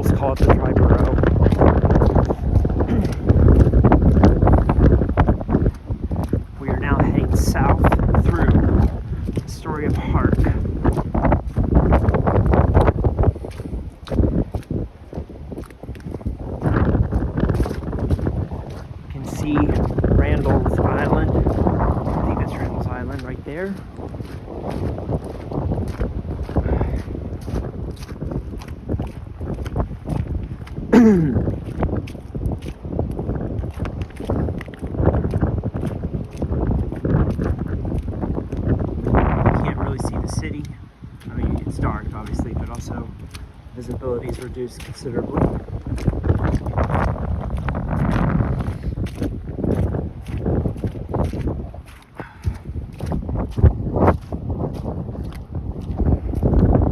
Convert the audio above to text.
locals call it the Triborough. We are now heading south through Astoria Park. You can see Randall's Island. I think that's Randall's Island right there. Can't really see the city. I mean, it's dark obviously, but also visibility is reduced considerably.